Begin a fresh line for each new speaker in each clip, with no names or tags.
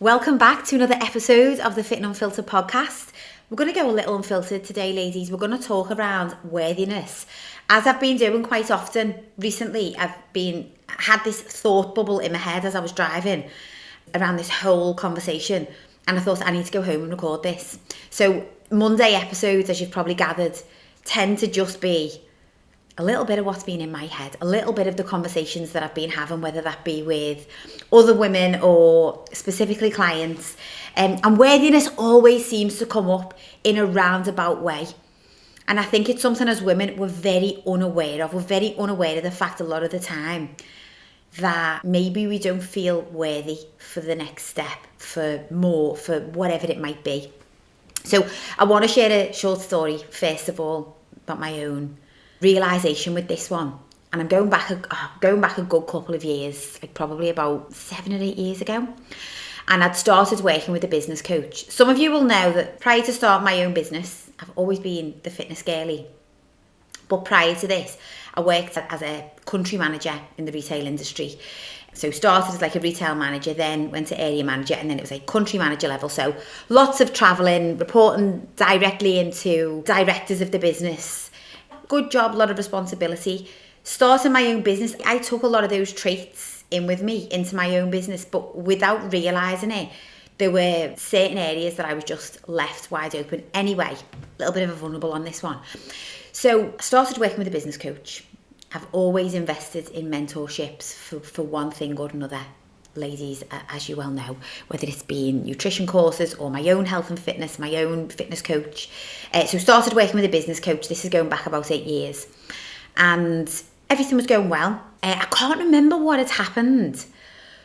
Welcome back to another episode of the Fit and Unfiltered podcast. We're going to go a little unfiltered today, ladies. We're going to talk around worthiness. As I've been doing quite often recently, had this thought bubble in my head as I was driving around this whole conversation, and I thought I need to go home and record this. So Monday episodes, as you've probably gathered, tend to just be a little bit of what's been in my head, a little bit of the conversations that I've been having, whether that be with other women or specifically clients. And worthiness always seems to come up in a roundabout way. And I think it's something as women we're very unaware of. We're very unaware of the fact a lot of the time that maybe we don't feel worthy for the next step, for more, for whatever it might be. So I want to share a short story, first of all, about my own realisation with this one. And I'm going back a good couple of years, like probably about 7 or 8 years ago. And I'd started working with a business coach. Some of you will know that prior to starting my own business, I've always been the fitness girly. But prior to this, I worked as a country manager in the retail industry. So started as like a retail manager, then went to area manager, and then it was like country manager level. So lots of travelling, reporting directly into directors of the business. Good job, a lot of responsibility. Starting my own business, I took a lot of those traits in with me into my own business, but without realising it, there were certain areas that I was just left wide open. Anyway, a little bit of a vulnerable on this one. So I started working with a business coach. I've always invested in mentorships for one thing or another. Ladies, as you well know, whether it's been nutrition courses or my own health and fitness, my own fitness coach. So started working with a business coach. This is going back about 8 years. And everything was going well. I can't remember what had happened,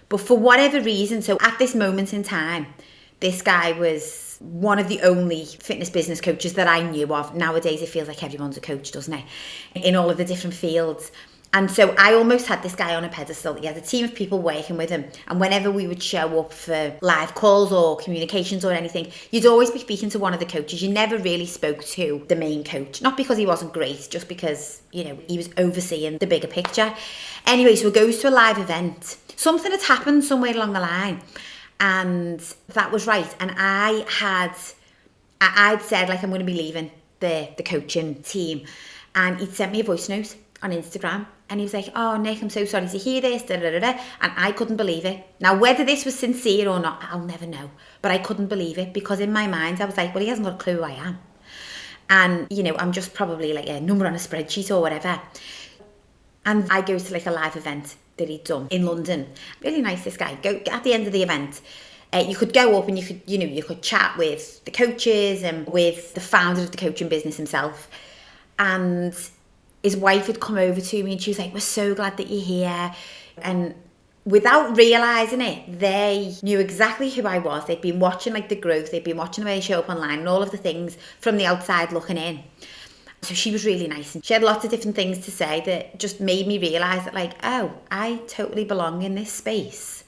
but for whatever reason, so at this moment in time, this guy was one of the only fitness business coaches that I knew of. Nowadays, it feels like everyone's a coach, doesn't it? In all of the different fields. And so I almost had this guy on a pedestal. He had a team of people working with him. And whenever we would show up for live calls or communications or anything, you'd always be speaking to one of the coaches. You never really spoke to the main coach. Not because he wasn't great, just because, he was overseeing the bigger picture. Anyway, so it goes to a live event. Something had happened somewhere along the line. And that was right. And I'd said, like, I'm going to be leaving the coaching team. And he'd sent me a voice note on Instagram, and he was like, "Oh, Nick, I'm so sorry to hear this, da, da, da, da." And I couldn't believe it. Now, whether this was sincere or not, I'll never know, but I couldn't believe it, because in my mind I was like, well, he hasn't got a clue who I am, and I'm just probably like a number on a spreadsheet or whatever. And I go to like a live event that he'd done in London. Really nice, this guy. Go at the end of the event, you could go up and you could chat with the coaches and with the founder of the coaching business himself. And his wife had come over to me and she was like, "We're so glad that you're here." And without realising it, they knew exactly who I was. They'd been watching like the growth, they'd been watching the way I show up online and all of the things from the outside looking in. So she was really nice, and she had lots of different things to say that just made me realise that, like, oh, I totally belong in this space.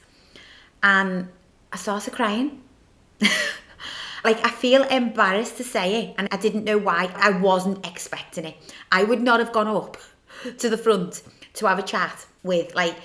And I started crying. Like, I feel embarrassed to say it, and I didn't know why. I wasn't expecting it. I would not have gone up to the front to have a chat with, like,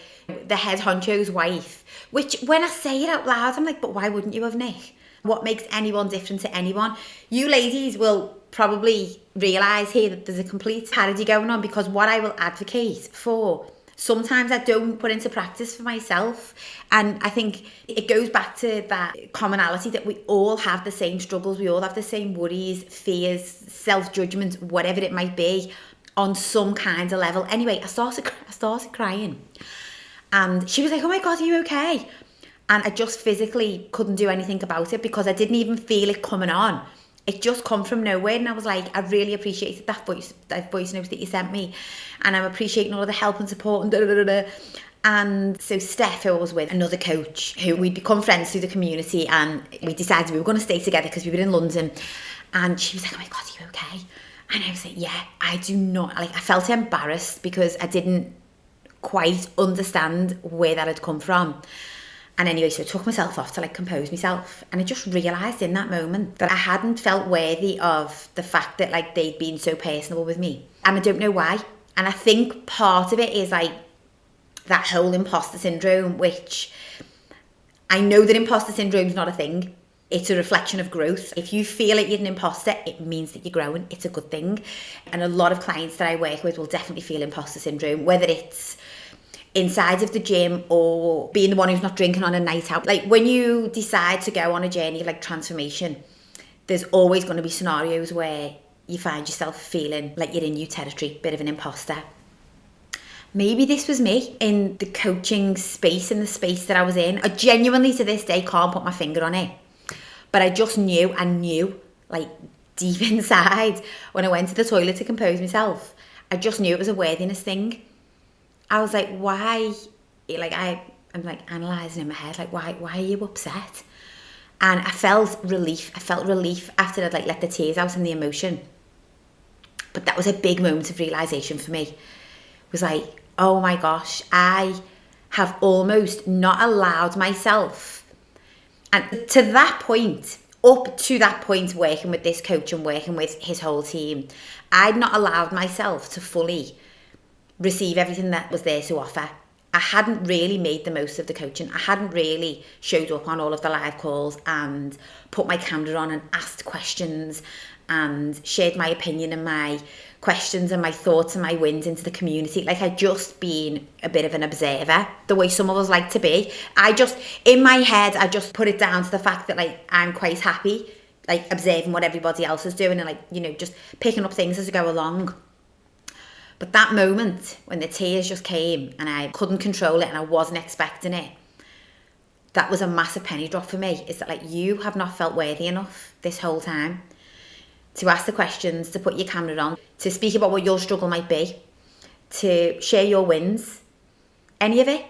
the head honcho's wife, which, when I say it out loud, I'm like, but why wouldn't you have, Nick? What makes anyone different to anyone? You ladies will probably realise here that there's a complete parody going on, because what I will advocate for, sometimes I don't put into practice for myself. And I think it goes back to that commonality that we all have the same struggles. We all have the same worries, fears, self-judgment, whatever it might be, on some kind of level. Anyway, I started crying. And she was like, "Oh my God, are you okay?" And I just physically couldn't do anything about it, because I didn't even feel it coming on. It just come from nowhere, and I was like, I really appreciated that voice note that you sent me, and I'm appreciating all of the help and support and da da da da. And so Steph, who I was with, another coach who we'd become friends through the community, and we decided we were going to stay together because we were in London. And she was like, "Oh my God, are you okay?" And I was like, "Yeah, I do not." Like, I felt embarrassed because I didn't quite understand where that had come from. And anyway, so I took myself off to like compose myself, and I just realised in that moment that I hadn't felt worthy of the fact that like they'd been so personable with me, and I don't know why. And I think part of it is like that whole imposter syndrome, which I know that imposter syndrome is not a thing. It's a reflection of growth. If you feel like you're an imposter, it means that you're growing. It's a good thing. And a lot of clients that I work with will definitely feel imposter syndrome, whether it's inside of the gym or being the one who's not drinking on a night out. Like when you decide to go on a journey of like transformation, there's always going to be scenarios where you find yourself feeling like you're in new territory, bit of an imposter. Maybe this was me in the coaching space, in the space that I was in. I genuinely to this day can't put my finger on it. But I just knew, like deep inside, when I went to the toilet to compose myself, I just knew it was a worthiness thing. I was like, why? Like I'm like analysing in my head, like why are you upset? And I felt relief. After I'd like let the tears out and the emotion. But that was a big moment of realisation for me. It was like, oh my gosh, I have almost not allowed myself. And to that point, up to that point, working with this coach and working with his whole team, I'd not allowed myself to fully receive everything that was there to offer. I hadn't really made the most of the coaching. I hadn't really showed up on all of the live calls and put my camera on and asked questions and shared my opinion and my questions and my thoughts and my wins into the community. Like I'd just been a bit of an observer, the way some of us like to be. In my head, I just put it down to the fact that like I'm quite happy, like observing what everybody else is doing and like, you know, just picking up things as I go along. But that moment when the tears just came and I couldn't control it and I wasn't expecting it, that was a massive penny drop for me. Is that like you have not felt worthy enough this whole time to ask the questions, to put your camera on, to speak about what your struggle might be, to share your wins, any of it.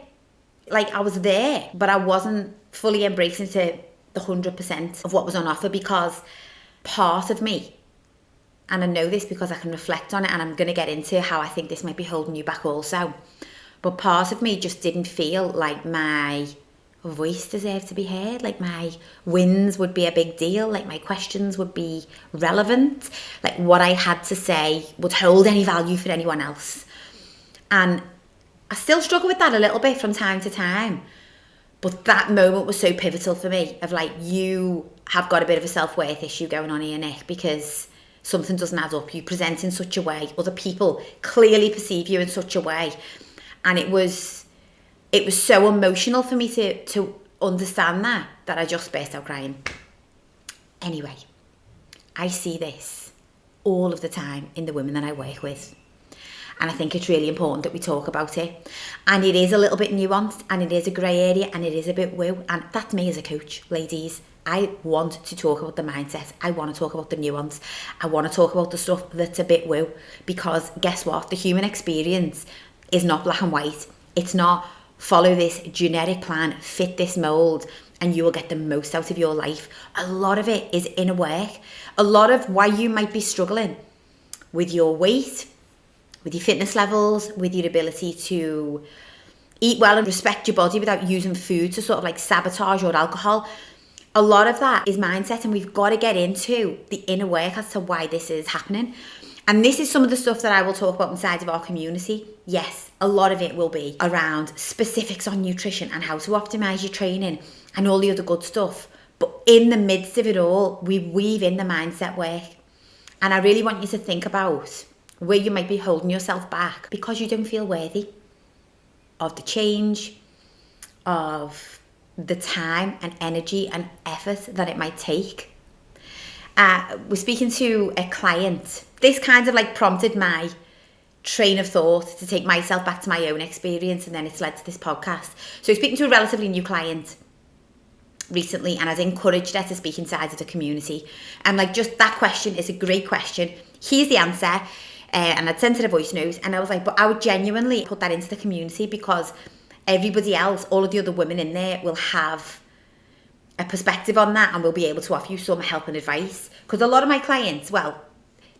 Like I was there, but I wasn't fully embracing to the 100% of what was on offer because part of me, and I know this because I can reflect on it and I'm going to get into how I think this might be holding you back also, but part of me just didn't feel like my voice deserved to be heard, like my wins would be a big deal, like my questions would be relevant, like what I had to say would hold any value for anyone else. And I still struggle with that a little bit from time to time, but that moment was so pivotal for me of like, you have got a bit of a self-worth issue going on here, Nick, because something doesn't add up. You present in such a way, other people clearly perceive you in such a way, and it was so emotional for me to understand that I just burst out crying. Anyway, I see this all of the time in the women that I work with. And I think it's really important that we talk about it. And it is a little bit nuanced and it is a grey area and it is a bit woo. And that's me as a coach, ladies. I want to talk about the mindset. I want to talk about the nuance. I want to talk about the stuff that's a bit woo. Because guess what? The human experience is not black and white. It's not follow this genetic plan, fit this mold, and you will get the most out of your life. A lot of it is inner work. A lot of why you might be struggling with your weight, with your fitness levels, with your ability to eat well and respect your body without using food to sort of like sabotage or alcohol. A lot of that is mindset, and we've got to get into the inner work as to why this is happening. And this is some of the stuff that I will talk about inside of our community. Yes, a lot of it will be around specifics on nutrition and how to optimize your training and all the other good stuff. But in the midst of it all, we weave in the mindset work. And I really want you to think about where you might be holding yourself back because you don't feel worthy of the change, of the time and energy and effort that it might take. We're speaking to a client. This kind of like prompted my train of thought to take myself back to my own experience, and then it's led to this podcast. So speaking to a relatively new client recently, and has encouraged her to speak inside of the community. And like, just that question is a great question. Here's the answer. And I'd sent her a voice note, and I was like, but I would genuinely put that into the community because everybody else, all of the other women in there will have a perspective on that and will be able to offer you some help and advice. Because a lot of my clients, well,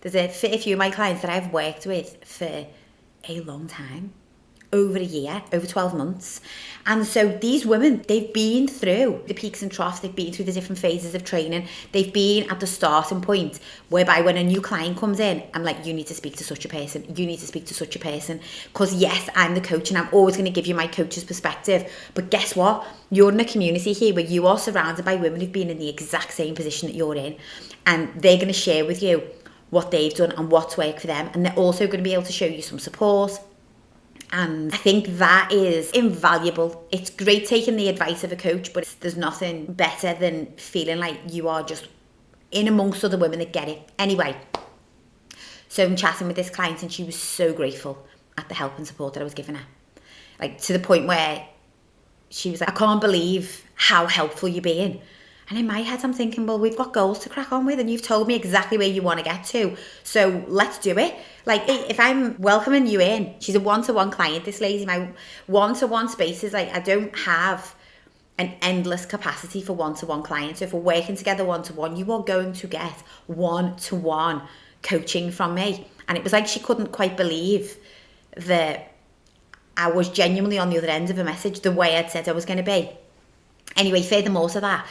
there's a fair few of my clients that I've worked with for a long time. over a year, over 12 months. And so these women, they've been through the peaks and troughs, they've been through the different phases of training, they've been at the starting point whereby when a new client comes in, I'm like, you need to speak to such a person, you need to speak to such a person. Because yes, I'm the coach and I'm always going to give you my coach's perspective. But guess what? You're in a community here where you are surrounded by women who've been in the exact same position that you're in. And they're going to share with you what they've done and what's worked for them. And they're also going to be able to show you some support. And I think that is invaluable. It's great taking the advice of a coach, but there's nothing better than feeling like you are just in amongst other women that get it. Anyway, so I'm chatting with this client and she was so grateful at the help and support that I was giving her. Like to the point where she was like, I can't believe how helpful you're being. And in my head, I'm thinking, well, we've got goals to crack on with and you've told me exactly where you want to get to. So let's do it. Like, if I'm welcoming you in, she's a one-to-one client, this lady, my one-to-one spaces, like, I don't have an endless capacity for one-to-one clients. So if we're working together one-to-one, you are going to get one-to-one coaching from me. And it was like she couldn't quite believe that I was genuinely on the other end of a message the way I'd said I was going to be. Anyway, furthermore to that,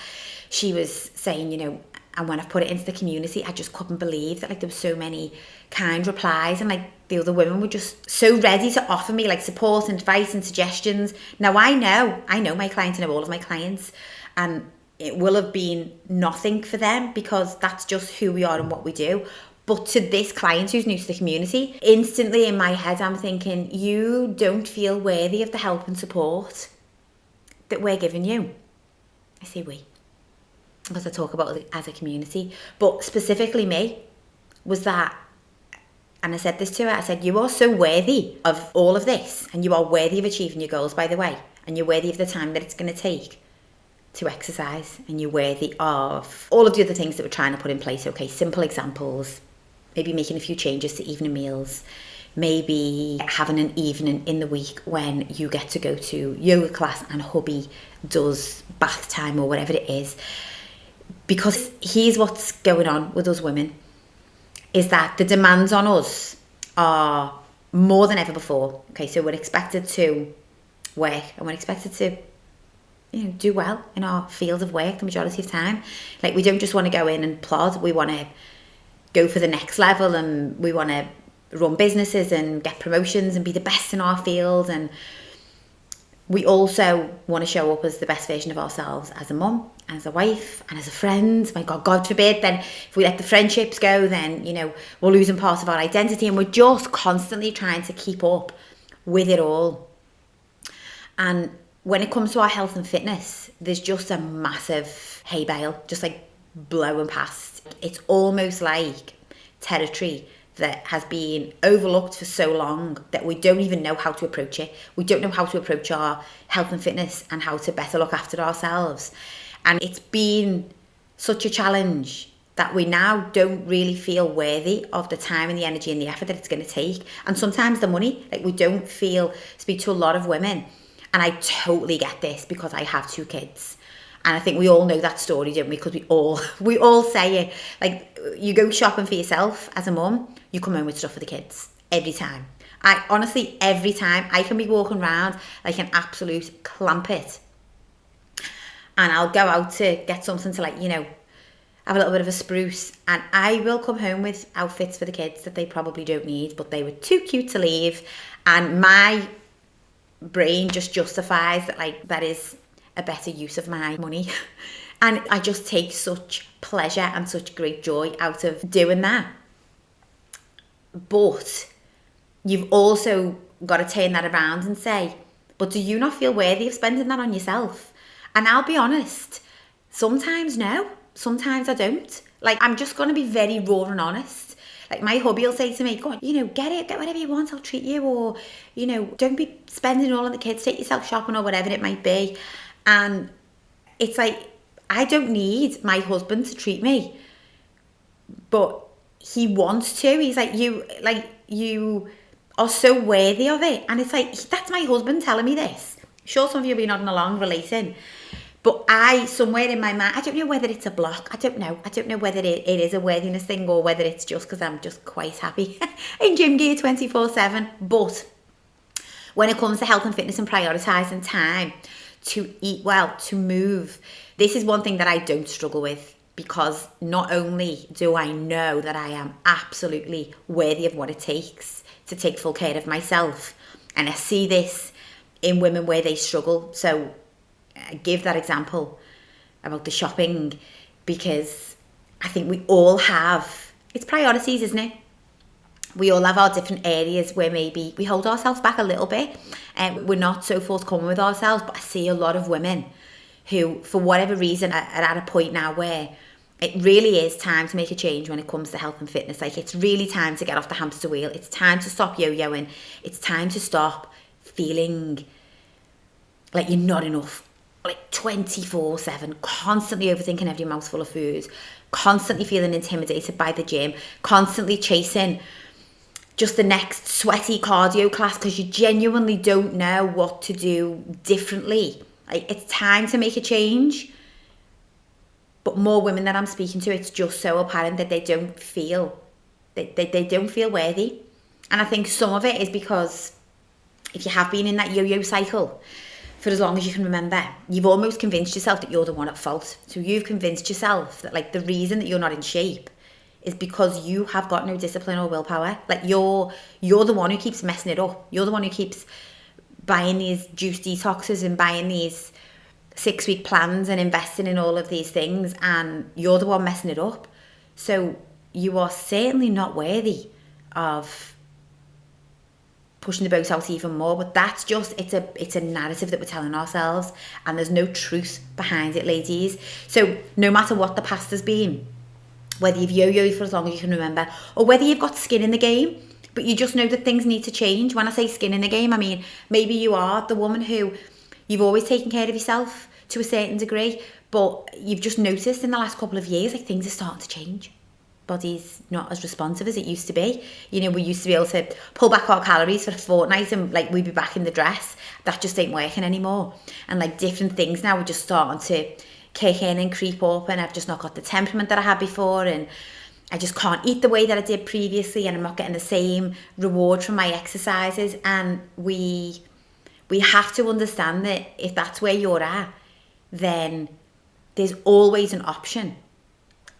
she was saying, you know, and when I put it into the community, I just couldn't believe that, like, there were so many kind replies and, like, the other women were just so ready to offer me, like, support and advice and suggestions. Now, I know my clients, I know all of my clients, and it will have been nothing for them because that's just who we are and what we do. But to this client who's new to the community, instantly in my head, I'm thinking, you don't feel worthy of the help and support that we're giving you. I say we, because I talk about it as a community, but specifically me, was that, and I said this to her, I said, you are so worthy of all of this, and you are worthy of achieving your goals, by the way, and you're worthy of the time that it's going to take to exercise, and you're worthy of all of the other things that we're trying to put in place. Okay, simple examples, maybe making a few changes to evening meals, maybe having an evening in the week when you get to go to yoga class and hubby does bath time or whatever it is. Because here's what's going on with us women, is that the demands on us are more than ever before. Okay, so we're expected to work and we're expected to, you know, do well in our field of work the majority of time. Like, we don't just want to go in and plod, we want to go for the next level, and we want to run businesses and get promotions and be the best in our field. And we also want to show up as the best version of ourselves as a mum, as a wife, and as a friend. My God, God forbid, then if we let the friendships go, then, you know, we're losing part of our identity, and we're just constantly trying to keep up with it all. And when it comes to our health and fitness, there's just a massive hay bale, just like blowing past. It's almost like territory that has been overlooked for so long that we don't even know how to approach it. We don't know how to approach our health and fitness and how to better look after ourselves. And it's been such a challenge that we now don't really feel worthy of the time and the energy and the effort that it's going to take. And sometimes the money, like, we don't speak to a lot of women. And I totally get this because I have 2 kids. And I think we all know that story, don't we? Because we all say it. Like, you go shopping for yourself as a mum, you come home with stuff for the kids every time. I honestly, every time, I can be walking around like an absolute clampet, and I'll go out to get something to, like, you know, have a little bit of a spruce, and I will come home with outfits for the kids that they probably don't need, but they were too cute to leave, and my brain just justifies that, like, that is a better use of my money. And I just take such pleasure and such great joy out of doing that. But you've also got to turn that around and say, but do you not feel worthy of spending that on yourself? And I'll be honest, sometimes no, sometimes I don't. Like, I'm just going to be very raw and honest. Like, my hubby will say to me, go on, you know, get whatever you want, I'll treat you. Or, you know, don't be spending it all on the kids, take yourself shopping or whatever it might be. And it's like, I don't need my husband to treat me, but he wants to. He's like, you are so worthy of it. And it's like, that's my husband telling me this. Sure, some of you will be nodding along, relating. But somewhere in my mind, I don't know whether it's a block. I don't know whether it is a worthiness thing, or whether it's just because I'm just quite happy in gym gear 24/7. But When it comes to health and fitness and prioritising time to eat well, to move, this is one thing that I don't struggle with, because not only do I know that I am absolutely worthy of what it takes to take full care of myself, and I see this in women where they struggle. So I give that example about the shopping, because I think we all have, it's priorities, isn't it? We all have our different areas where maybe we hold ourselves back a little bit and we're not so forthcoming with ourselves. But I see a lot of women who, for whatever reason, are at a point now where it really is time to make a change when it comes to health and fitness. Like, it's really time to get off the hamster wheel. It's time to stop yo-yoing. It's time to stop feeling like you're not enough, like 24/7, constantly overthinking every mouthful of food, constantly feeling intimidated by the gym, constantly chasing just the next sweaty cardio class because you genuinely don't know what to do differently. Like, it's time to make a change. But more women that I'm speaking to, it's just so apparent that they don't feel worthy. And I think some of it is because if you have been in that yo-yo cycle for as long as you can remember, you've almost convinced yourself that you're the one at fault. So you've convinced yourself that, like, the reason that you're not in shape is because you have got no discipline or willpower. Like, you're the one who keeps messing it up. You're the one who keeps buying these juice detoxes and buying these 6-week plans and investing in all of these things, and you're the one messing it up. So you are certainly not worthy of pushing the boat out even more. But that's just, it's a narrative that we're telling ourselves, and there's no truth behind it, ladies. So no matter what the past has been, whether you've yo-yoed for as long as you can remember, or whether you've got skin in the game, but you just know that things need to change. When I say skin in the game, I mean, maybe you are the woman who you've always taken care of yourself to a certain degree, but you've just noticed in the last couple of years, like, things are starting to change. Body's not as responsive as it used to be. You know, we used to be able to pull back our calories for a fortnight and, like, we'd be back in the dress. That just ain't working anymore. And, like, different things now are just starting to kick in and creep up, and I've just not got the temperament that I had before, and I just can't eat the way that I did previously, and I'm not getting the same reward from my exercises. And we have to understand that if that's where you're at, then there's always an option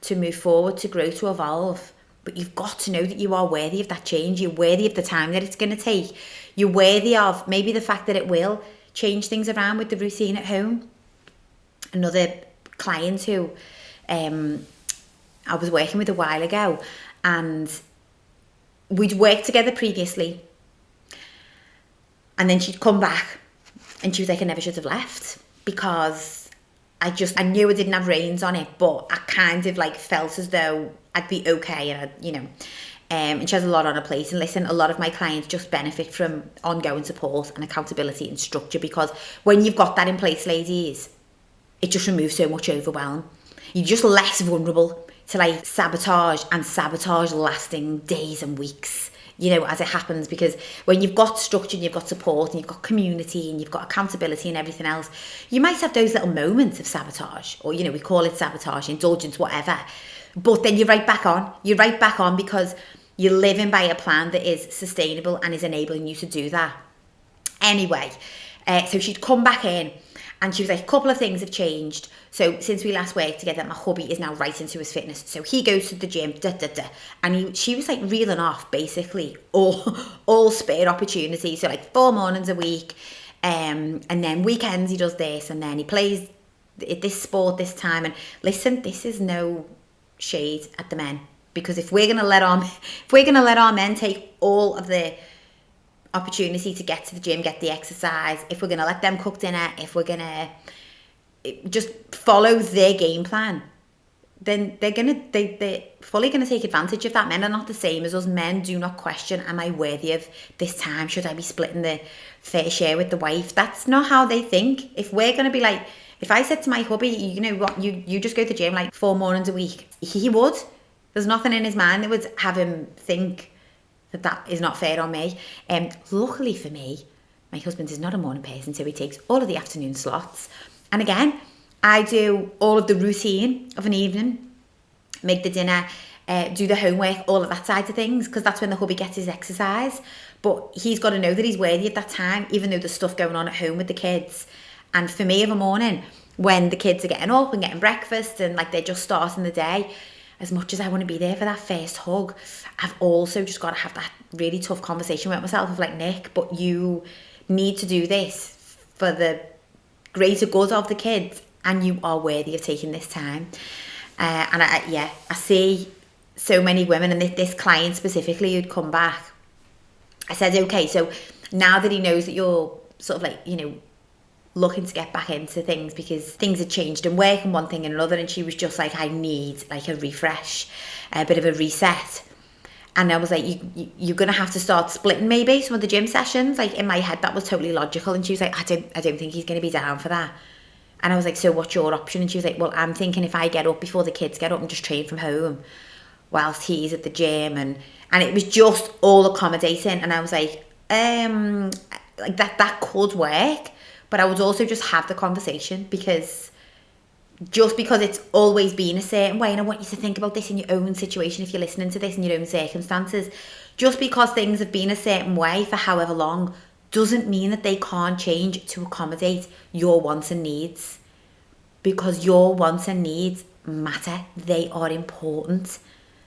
to move forward, to grow, to evolve. But you've got to know that you are worthy of that change. You're worthy of the time that it's going to take. You're worthy of maybe the fact that it will change things around with the routine at home. Another client who I was working with a while ago, and we'd worked together previously, and then she'd come back and she was like, I never should have left, because I knew I didn't have reins on it, but I kind of, like, felt as though I'd be okay, and and she has a lot on her plate. And listen, a lot of my clients just benefit from ongoing support and accountability and structure, because when you've got that in place, ladies, it just removes so much overwhelm. You're just less vulnerable to, like, sabotage lasting days and weeks, as it happens. Because when you've got structure and you've got support and you've got community and you've got accountability and everything else, you might have those little moments of sabotage, or, we call it sabotage, indulgence, whatever. But then you're right back on because you're living by a plan that is sustainable and is enabling you to do that. Anyway, so she'd come back in, and she was like, a couple of things have changed. So since we last worked together, my hubby is now right into his fitness. So he goes to the gym, and she was, like, reeling off basically all spare opportunities. So, like, 4 mornings a week, and then weekends he does this, and then he plays this sport this time. And listen, this is no shade at the men, because if we're gonna let our men take all of the opportunity to get to the gym, get the exercise, if we're going to let them cook dinner, if we're going to just follow their game plan, then they're fully going to take advantage of that. Men are not the same as us. Men do not question, am I worthy of this time? Should I be splitting the fair share with the wife? That's not how they think. If we're going to be like, if I said to my hubby, you know what, you just go to the gym like 4 mornings a week, he would. There's nothing in his mind that would have him think that is not fair on me. Luckily for me, my husband is not a morning person, so he takes all of the afternoon slots. And again, I do all of the routine of an evening, make the dinner, do the homework, all of that side of things, because that's when the hubby gets his exercise. But he's got to know that he's worthy of that time, even though there's stuff going on at home with the kids. And for me, of a morning, when the kids are getting up and getting breakfast and like they're just starting the day, as much as I want to be there for that first hug, I've also just got to have that really tough conversation with myself of like, Nick, but you need to do this for the greater good of the kids, and you are worthy of taking this time. And I see so many women, and this client specifically who'd come back, I said, okay, so now that he knows that you're sort of like, you know, looking to get back into things because things had changed in work and one thing and another, and she was just like, I need like a refresh, a bit of a reset. And I was like, you're going to have to start splitting maybe some of the gym sessions. Like in my head, that was totally logical. And she was like, I don't think he's going to be down for that. And I was like, so what's your option? And she was like, well, I'm thinking if I get up before the kids get up and just train from home whilst he's at the gym. And it was just all accommodating. And I was like that could work. But I would also just have the conversation, because it's always been a certain way, and I want you to think about this in your own situation if you're listening to this in your own circumstances. Just because things have been a certain way for however long doesn't mean that they can't change to accommodate your wants and needs, because your wants and needs matter. They are important.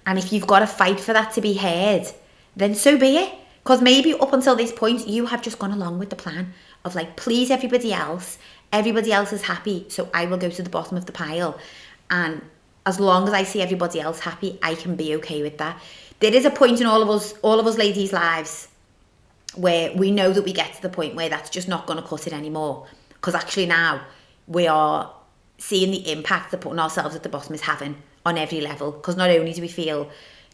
And if you've got to fight for that to be heard, then so be it. Because maybe up until this point, you have just gone along with the plan of like, please everybody else is happy, so I will go to the bottom of the pile. And as long as I see everybody else happy, I can be okay with that. There is a point in all of us ladies' lives where we know that we get to the point where that's just not going to cut it anymore. Because actually now we are seeing the impact that putting ourselves at the bottom is having on every level. Because not only do we feel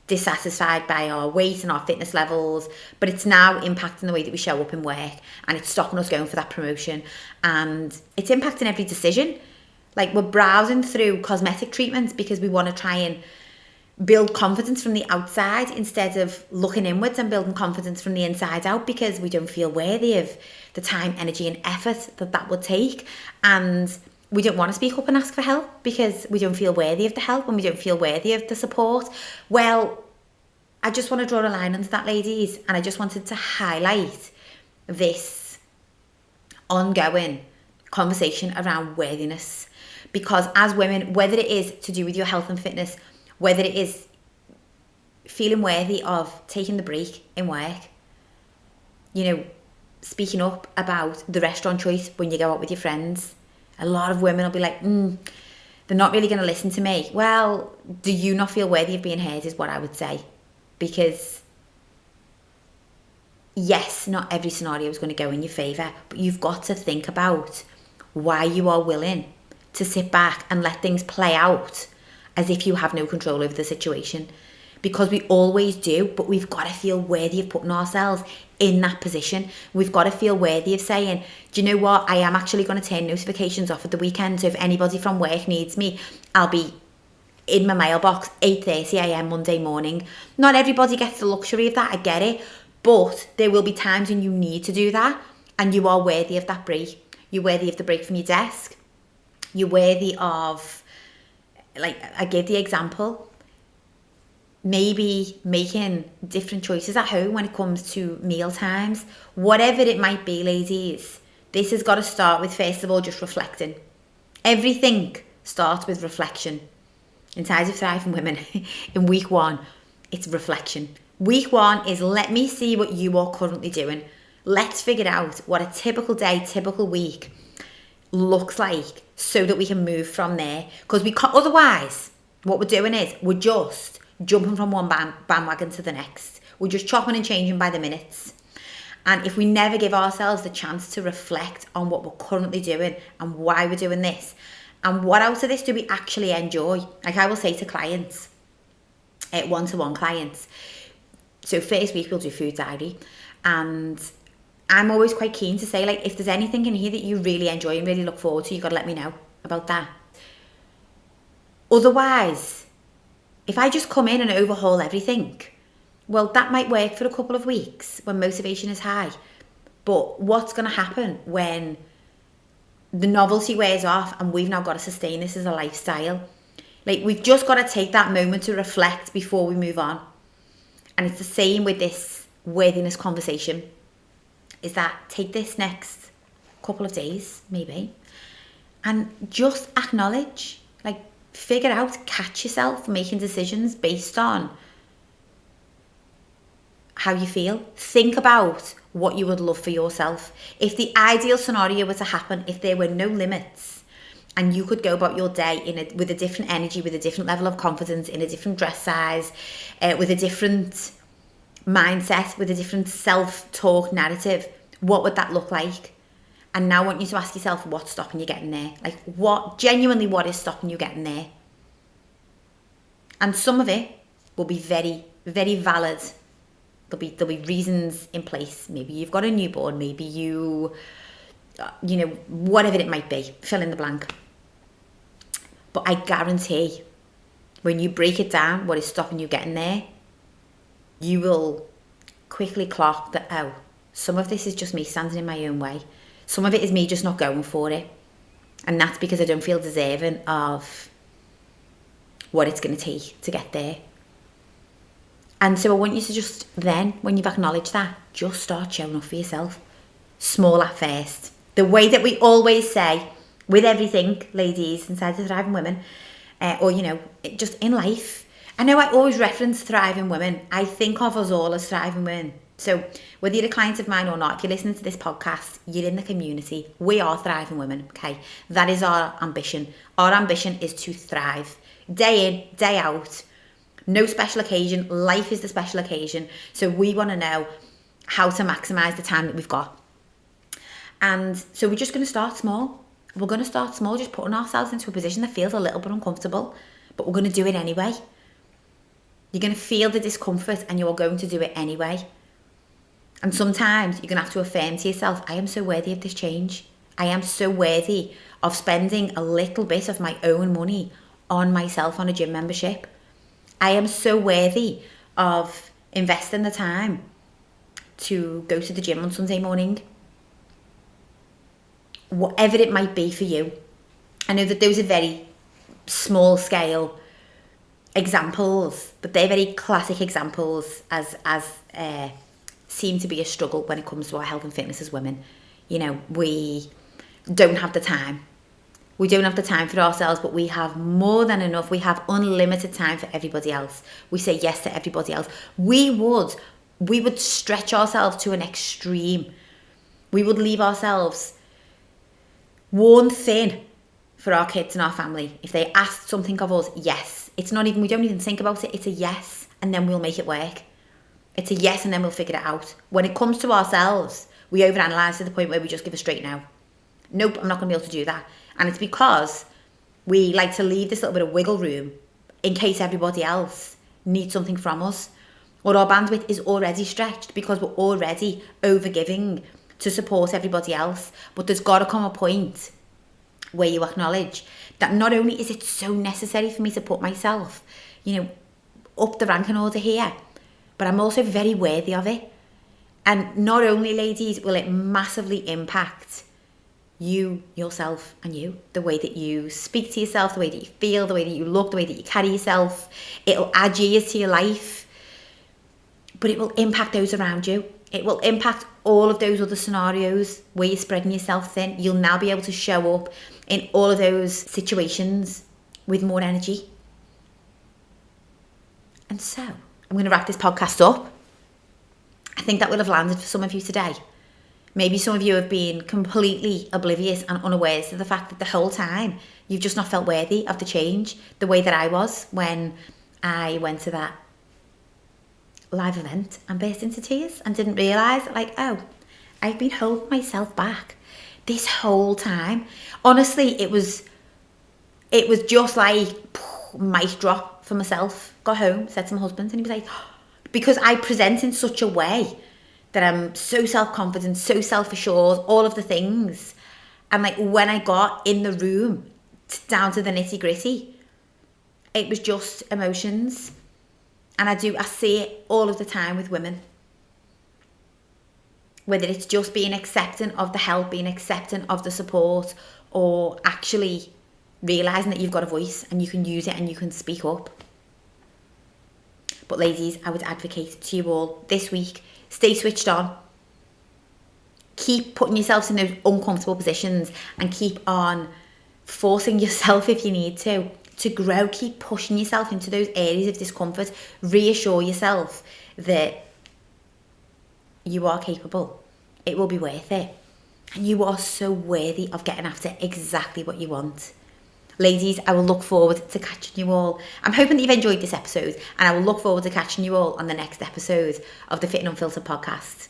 dissatisfied by our weight and our fitness levels, but it's now impacting the way that we show up in work, and it's stopping us going for that promotion, and it's impacting every decision. Like, we're browsing through cosmetic treatments because we want to try and build confidence from the outside instead of looking inwards and building confidence from the inside out, because we don't feel worthy of the time, energy and effort that would take. And we don't want to speak up and ask for help because we don't feel worthy of the help and we don't feel worthy of the support. Well, I just want to draw a line under that, ladies. And I just wanted to highlight this ongoing conversation around worthiness. Because as women, whether it is to do with your health and fitness, whether it is feeling worthy of taking the break in work, you know, speaking up about the restaurant choice when you go out with your friends, a lot of women will be like, they're not really going to listen to me. Well, do you not feel worthy of being heard is what I would say. Because yes, not every scenario is going to go in your favour, but you've got to think about why you are willing to sit back and let things play out as if you have no control over the situation. Because we always do, but we've got to feel worthy of putting ourselves in that position. We've got to feel worthy of saying, do you know what? I am actually going to turn notifications off at the weekend. So if anybody from work needs me, I'll be in my mailbox 8:30 a.m. Monday morning. Not everybody gets the luxury of that. I get it. But there will be times when you need to do that. And you are worthy of that break. You're worthy of the break from your desk. You're worthy of, like I gave the example, maybe making different choices at home when it comes to meal times. Whatever it might be, ladies, this has got to start with, first of all, just reflecting. Everything starts with reflection. Inside of Thriving Women, in week 1, it's reflection. Week 1 is, let me see what you are currently doing. Let's figure out what a typical day, typical week looks like so that we can move from there. Because we can't, otherwise, what we're doing is we're just jumping from one bandwagon to the next. We're just chopping and changing by the minutes. And if we never give ourselves the chance to reflect on what we're currently doing and why we're doing this, and what out of this do we actually enjoy? Like I will say to clients, one-to-one clients, so first week we'll do food diary, and I'm always quite keen to say, like, if there's anything in here that you really enjoy and really look forward to, you've got to let me know about that. Otherwise, if I just come in and overhaul everything, well, that might work for a couple of weeks when motivation is high. But what's going to happen when the novelty wears off and we've now got to sustain this as a lifestyle? Like, we've just got to take that moment to reflect before we move on. And it's the same with this worthiness conversation is that take this next couple of days, maybe, and just acknowledge, like, figure out, catch yourself making decisions based on how you feel. Think about what you would love for yourself. If the ideal scenario were to happen, if there were no limits and you could go about your day with a different energy, with a different level of confidence, in a different dress size, with a different mindset, with a different self-talk narrative, what would that look like? And now I want you to ask yourself, what's stopping you getting there? Like, what is stopping you getting there? And some of it will be very, very valid. There'll be reasons in place. Maybe you've got a newborn, maybe you know, whatever it might be, fill in the blank. But I guarantee when you break it down, what is stopping you getting there, you will quickly clock that, oh, some of this is just me standing in my own way. Some of it is me just not going for it. And that's because I don't feel deserving of what it's going to take to get there. And so I want you to just then, when you've acknowledged that, just start showing up for yourself. Small at first. The way that we always say, with everything, ladies, inside the Thriving Women, or, you know, just in life. I know I always reference Thriving Women. I think of us all as Thriving Women. So whether you're a client of mine or not, if you're listening to this podcast, you're in the community. We are Thriving Women, okay? That is our ambition. Our ambition is to thrive. Day in, day out. No special occasion. Life is the special occasion. So we want to know how to maximise the time that we've got. And so we're just going to start small. We're going to start small, just putting ourselves into a position that feels a little bit uncomfortable. But we're going to do it anyway. You're going to feel the discomfort and you're going to do it anyway. And sometimes you're going to have to affirm to yourself, I am so worthy of this change. I am so worthy of spending a little bit of my own money on myself on a gym membership. I am so worthy of investing the time to go to the gym on Sunday morning. Whatever it might be for you. I know that those are very small scale examples, but they're very classic examples as seem to be a struggle when it comes to our health and fitness as women. You know, we don't have the time. We don't have the time for ourselves, but we have more than enough. We have unlimited time for everybody else. We say yes to everybody else. We would stretch ourselves to an extreme. We would leave ourselves worn thin for our kids and our family. If they asked something of us, yes. We don't even think about it. It's a yes, and then we'll make it work. It's a yes, and then we'll figure it out. When it comes to ourselves, we overanalyze to the point where we just give a straight no. Nope, I'm not going to be able to do that. And it's because we like to leave this little bit of wiggle room in case everybody else needs something from us. Or our bandwidth is already stretched because we're already overgiving to support everybody else. But there's got to come a point where you acknowledge that not only is it so necessary for me to put myself, you know, up the ranking order here, but I'm also very worthy of it. And not only, ladies, will it massively impact you, yourself, and you, the way that you speak to yourself, the way that you feel, the way that you look, the way that you carry yourself. It'll add years to your life, but it will impact those around you. It will impact all of those other scenarios where you're spreading yourself thin. You'll now be able to show up in all of those situations with more energy. And so, I'm going to wrap this podcast up. I think that will have landed for some of you today. Maybe some of you have been completely oblivious and unaware to the fact that the whole time you've just not felt worthy of the change the way that I was when I went to that live event and burst into tears and didn't realise, like, oh, I've been holding myself back this whole time. Honestly, it was just like mic drop for myself. Got home, said to my husband, and he was like, because I present in such a way that I'm so self-confident, so self-assured, all of the things. And like when I got in the room, down to the nitty-gritty, it was just emotions. And I see it all of the time with women. Whether it's just being accepting of the help, being accepting of the support, or actually realising that you've got a voice and you can use it and you can speak up. But ladies, I would advocate to you all this week, Stay switched on. Keep putting yourselves in those uncomfortable positions and keep on forcing yourself if you need to grow. Keep pushing yourself into those areas of discomfort. Reassure yourself that you are capable. It will be worth it. And you are so worthy of getting after exactly what you want. Ladies, I will look forward to catching you all. I'm hoping that you've enjoyed this episode, and I will look forward to catching you all on the next episode of the Fit and Unfiltered podcast.